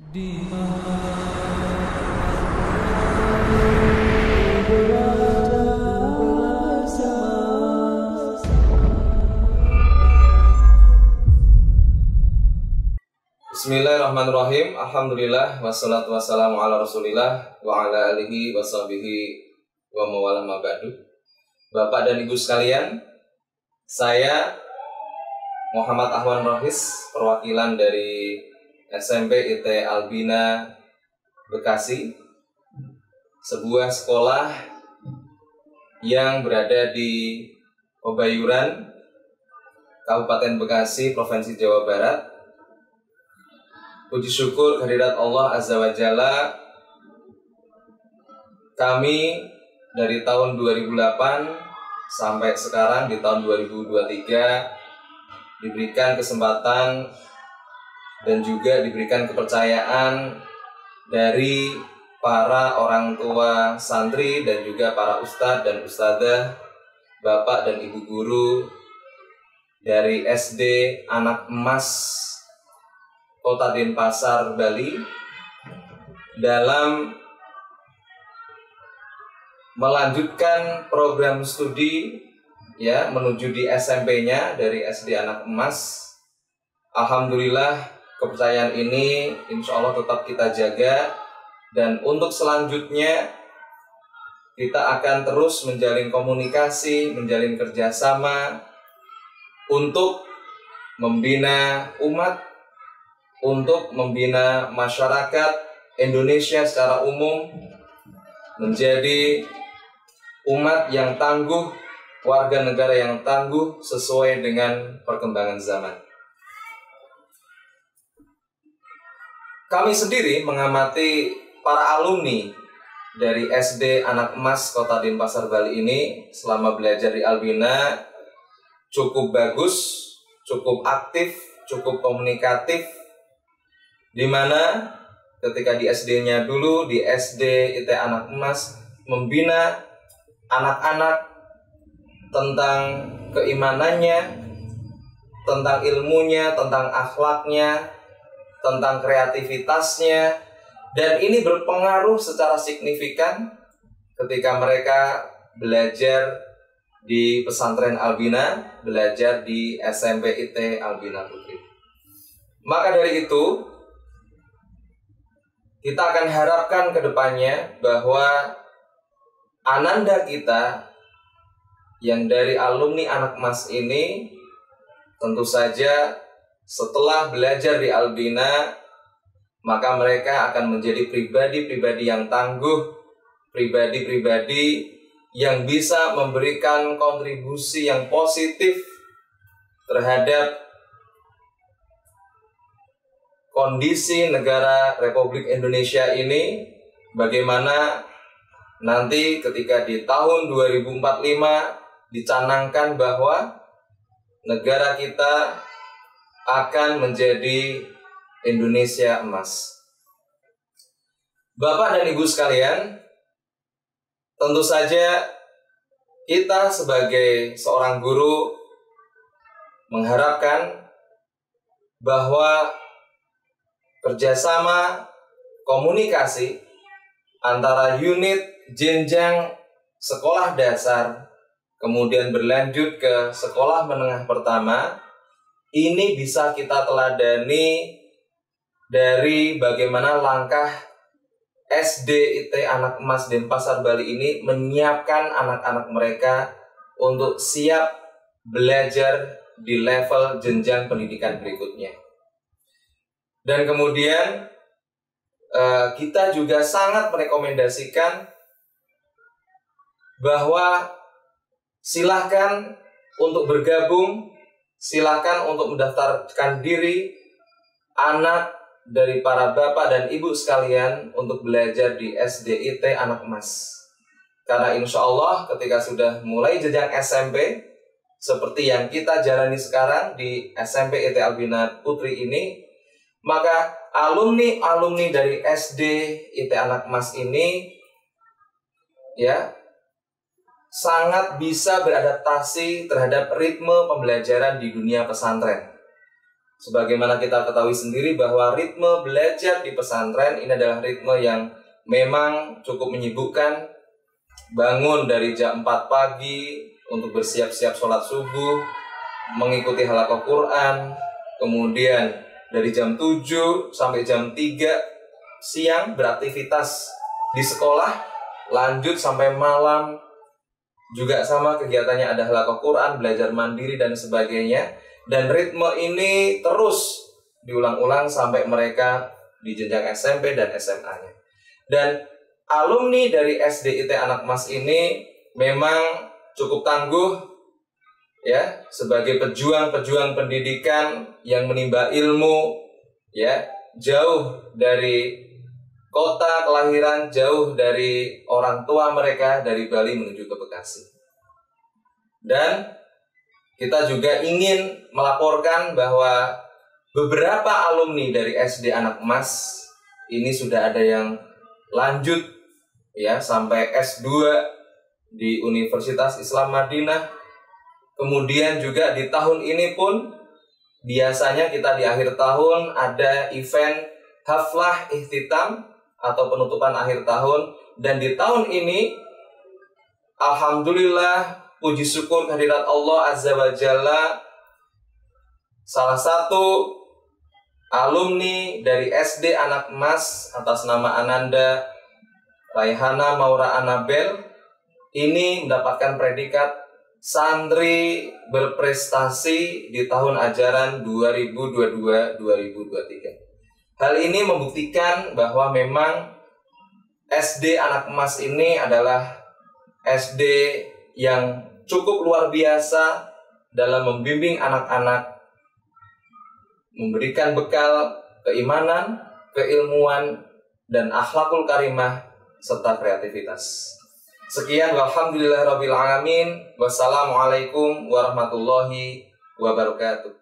Di mana Bismillahirrahmanirrahim. Alhamdulillah wassalatu wassalamu ala Rasulillah wa ala alihi washabihi wa mawalah ma ba'du. Bapak dan Ibu sekalian, saya Muhammad Ahwan Rohis, perwakilan dari SMP IT Albina Bekasi, sebuah sekolah yang berada di Pebayuran, Kabupaten Bekasi, Provinsi Jawa Barat. Puji syukur kehadirat Allah Azza wa Jalla, kami dari tahun 2008 sampai sekarang di tahun 2023 diberikan kesempatan dan juga diberikan kepercayaan dari para orang tua santri dan juga para ustadz dan ustadzah, bapak dan ibu guru dari SD Anak Emas Kota Denpasar, Bali, dalam melanjutkan program studi menuju di SMP-nya dari SD Anak Emas. Alhamdulillah, kepercayaan ini insya Allah tetap kita jaga, dan untuk selanjutnya kita akan terus menjalin komunikasi, menjalin kerjasama untuk membina umat, untuk membina masyarakat Indonesia secara umum menjadi umat yang tangguh, warga negara yang tangguh sesuai dengan perkembangan zaman. Kami sendiri mengamati para alumni dari SD Anak Emas Kota Denpasar, Bali ini selama belajar di Albina cukup bagus, cukup aktif, cukup komunikatif, di mana ketika di SD-nya dulu, di SD IT Anak Emas, membina anak-anak tentang keimanannya, tentang ilmunya, tentang akhlaknya, tentang kreativitasnya, dan ini berpengaruh secara signifikan ketika mereka belajar di pesantren Albina, belajar di SMP IT Albina Putri. Maka dari itu, kita akan harapkan ke depannya bahwa ananda kita yang dari alumni Anak Emas ini tentu saja setelah belajar di Albina, maka mereka akan menjadi pribadi-pribadi yang tangguh, pribadi-pribadi yang bisa memberikan kontribusi yang positif terhadap kondisi negara Republik Indonesia ini, bagaimana nanti ketika di tahun 2045 dicanangkan bahwa negara kita akan menjadi Indonesia emas. Bapak dan Ibu sekalian, tentu saja kita sebagai seorang guru mengharapkan bahwa kerjasama komunikasi antara unit jenjang sekolah dasar kemudian berlanjut ke sekolah menengah pertama ini bisa kita teladani dari bagaimana langkah SD IT Anak Emas Denpasar, Bali ini menyiapkan anak-anak mereka untuk siap belajar di level jenjang pendidikan berikutnya. Dan kemudian kita juga sangat merekomendasikan bahwa silakan untuk bergabung, silakan untuk mendaftarkan diri anak dari para bapak dan ibu sekalian untuk belajar di SD IT Anak Emas. Karena insya Allah ketika sudah mulai jenjang SMP, seperti yang kita jalani sekarang di SMP IT Albina Putri ini, maka alumni dari SD IT Anak Emas ini sangat bisa beradaptasi terhadap ritme pembelajaran di dunia pesantren. Sebagaimana kita ketahui sendiri bahwa ritme belajar di pesantren ini adalah ritme yang memang cukup menyibukkan. Bangun dari jam 4 pagi untuk bersiap-siap sholat subuh, mengikuti halaqah Quran, kemudian dari jam 7 sampai jam 3 siang beraktivitas di sekolah, lanjut sampai malam juga sama kegiatannya, ada halaqah Quran, belajar mandiri dan sebagainya. Dan ritme ini terus diulang-ulang sampai mereka di jenjang SMP dan SMA-nya. Dan alumni dari SDIT Anak Mas ini memang cukup tangguh ya, sebagai pejuang-pejuang pendidikan yang menimba ilmu ya, jauh dari kota kelahiran, jauh dari orang tua mereka, dari Bali menuju ke Bekasi. Dan kita juga ingin melaporkan bahwa beberapa alumni dari SD Anak Mas ini sudah ada yang lanjut ya sampai S2 di Universitas Islam Madinah. Kemudian juga di tahun ini pun biasanya kita di akhir tahun ada event haflah ihtitam atau penutupan akhir tahun. Dan di tahun ini alhamdulillah, puji syukur kehadirat Allah Azza wa Jalla, salah satu alumni dari SD Anak Mas atas nama Ananda Raihana Maura Anabel ini mendapatkan predikat santri berprestasi di tahun ajaran 2022-2023. Hal ini membuktikan bahwa memang SD Anak Mas ini adalah SD yang cukup luar biasa dalam membimbing anak-anak, memberikan bekal keimanan, keilmuan, dan akhlakul karimah serta kreativitas. Sekian, walhamdulillahirabbil alamin. Wassalamualaikum warahmatullahi wabarakatuh.